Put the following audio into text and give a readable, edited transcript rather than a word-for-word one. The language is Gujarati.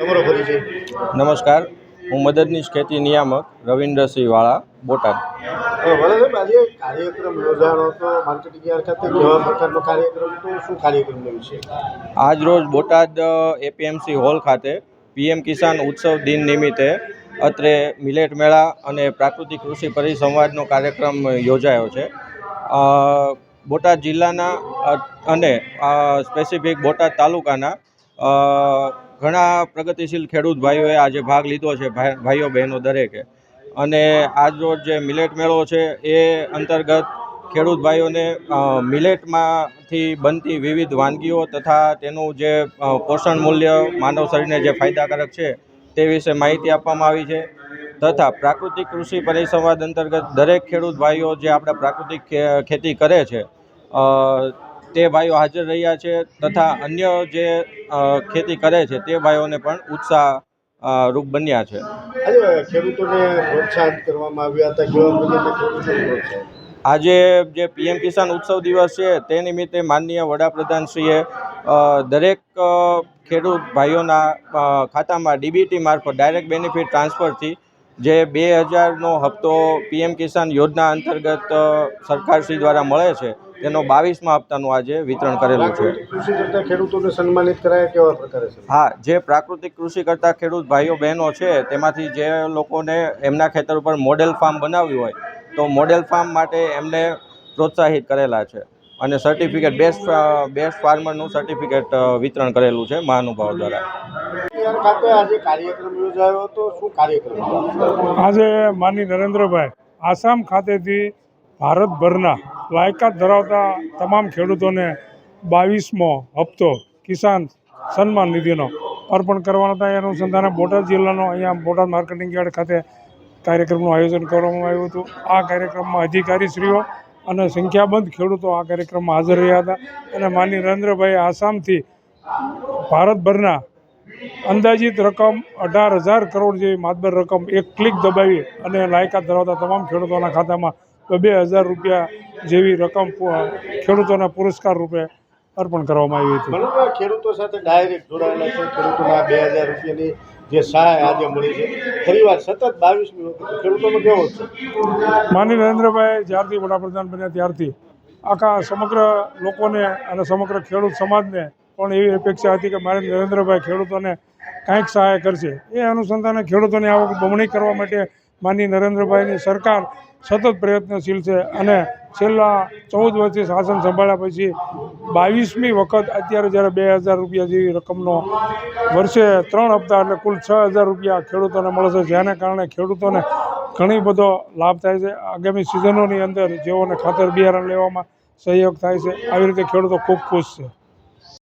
તમારો પરિચય? નમસ્કાર, હું મદદનીશ ખેતી નિયામક રવિન્દ્રસિંહ વાળા, બોટાદ. વડાસાહેબ, આજે કાર્યક્રમ યોજાનો હતો માર્કેટિંગ યાર્ડ ખાતે. કેવા પ્રકારનો કાર્યક્રમ હતો? શું કાર્યક્રમનો વિષય? આજ રોજ બોટાદ એપીએમસી હોલ ખાતે પીએમ કિસાન ઉત્સવ દિન નિમિત્તે અત્રે મિલેટ મેળા અને પ્રાકૃતિક કૃષિ પરિસંવાદનો કાર્યક્રમ યોજાયો છે. બોટાદ જિલ્લાના અને સ્પેસિફિક બોટાદ તાલુકાના ઘણા પ્રગતિશીલ ખેડૂત ભાઈઓએ આજે ભાગ લીધો છે, ભાઈઓ બહેનો દરેકે. અને આજરોજ જે મિલેટ મેળો છે એ અંતર્ગત ખેડૂત ભાઈઓને મિલેટમાંથી બનતી વિવિધ વાનગીઓ તથા તેનું જે પોષણ મૂલ્ય માનવ શરીરને જે ફાયદાકારક છે તે વિશે માહિતી આપવામાં આવી છે. તથા પ્રાકૃતિક કૃષિ પરિસંવાદ અંતર્ગત દરેક ખેડૂત ભાઈઓ જે આપણા પ્રાકૃતિક ખેતી કરે છે તે ભાઈઓ હાજર રહ્યા છે તથા અન્ય જે ખેતી કરે છે તે ભાઈઓને પણ ઉત્સાહ રૂપ બન્યા છે. આજે ખેડૂતોને પ્રોત્સાહિત કરવામાં આવ્યા હતા. કેવા પ્રકારના ખેડૂતોને પ્રોત્સાહન? આજે જે પીએમ કિસાન ઉત્સવ દિવસ છે તે નિમિત્તે માનનીય વડાપ્રધાનશ્રીએ દરેક ખેડૂત ભાઈઓના ખાતામાં ડીબીટી મારફત ડાયરેક્ટ બેનિફિટ ટ્રાન્સફરથી જે 2000નો હપ્તો પીએમ કિસાન યોજના અંતર્ગત સરકારશ્રી દ્વારા મળે છે તેનો 22મા હપ્તાનું આજે વિતરણ કરેલું છે. કૃષિ કરતા ખેડૂતોને સન્માનિત કરાયા કેવા પ્રકારે? હા, જે પ્રાકૃતિક કૃષિ કરતા ખેડૂત ભાઈઓ બહેનો છે તેમાંથી જે લોકોને એમના ખેતર ઉપર મોડેલ ફાર્મ બનાવ્યું હોય તો મોડેલ ફાર્મ માટે એમને પ્રોત્સાહિત કરેલા છે અને સર્ટિફિકેટ બેસ્ટ ફાર્મરનું સર્ટિફિકેટ વિતરણ કરેલું છે મહાનુભાવો દ્વારા. ખાતે આજે કાર્યક્રમ યોજાયો હતો. શું કાર્યક્રમ? આજે માનની નરેન્દ્રભાઈ આસામ ખાતેથી ભારતભરના લાયકાત ધરાવતા તમામ ખેડૂતોને 22મો હપ્તો કિસાન સન્માન નિધિનો અર્પણ કરવાનો હતા. એ અનુસંધાને બોટાદ જિલ્લાનો અહીંયા બોટાદ માર્કેટિંગ યાર્ડ ખાતે કાર્યક્રમનું આયોજન કરવામાં આવ્યું હતું. આ કાર્યક્રમમાં અધિકારીશ્રીઓ અને સંખ્યાબંધ ખેડૂતો આ કાર્યક્રમમાં હાજર રહ્યા હતા. અને માનનીય નરેન્દ્રભાઈ આસામથી ભારતભરના અંદાજિત રકમ 18,000 કરોડ જેવી માતબર રકમ એક ક્લિક દબાવી અને લાયકાત ધરાવતા તમામ ખેડૂતોના ખાતામાં 2,000 રૂપિયા જેવી રકમ ખેડૂતોના પુરસ્કાર રૂપે અર્પણ કરવામાં આવી હતી. ખેડૂતો સાથે ડાયરેક્ટ જોડાયેલા છે. ખેડૂતોના 2,000 રૂપિયાની જે સહાય આજે મળી છે, ફરીવાર સતત 22મી વખત ખેડૂતોનો કેવો છે? માનનીય નરેન્દ્રભાઈ જ્યારથી વડાપ્રધાન બન્યા ત્યારથી આખા સમગ્ર લોકોને અને સમગ્ર ખેડૂત સમાજને પણ એવી અપેક્ષા હતી કે મારે નરેન્દ્રભાઈ ખેડૂતોને કાંઈક સહાય કરશે. એ અનુસંધાને ખેડૂતોની આવક બમણી કરવા માટે માનનીય નરેન્દ્રભાઈની સરકાર સતત પ્રયત્નશીલ છે અને છેલ્લા 14 વર્ષથી શાસન સંભાળ્યા પછી 22મી વખત અત્યારે જ્યારે 2,000 રૂપિયા જેવી રકમનો વર્ષે 3 હપ્તા એટલે કુલ 6,000 રૂપિયા ખેડૂતોને મળે છે, જેને કારણે ખેડૂતોને ઘણી બધો લાભ થાય છે. આગામી સિઝનોની અંદર જેઓને ખાતર બિયારણ લેવામાં સહયોગ થાય છે. આવી રીતે ખેડૂતો ખૂબ ખુશ છે.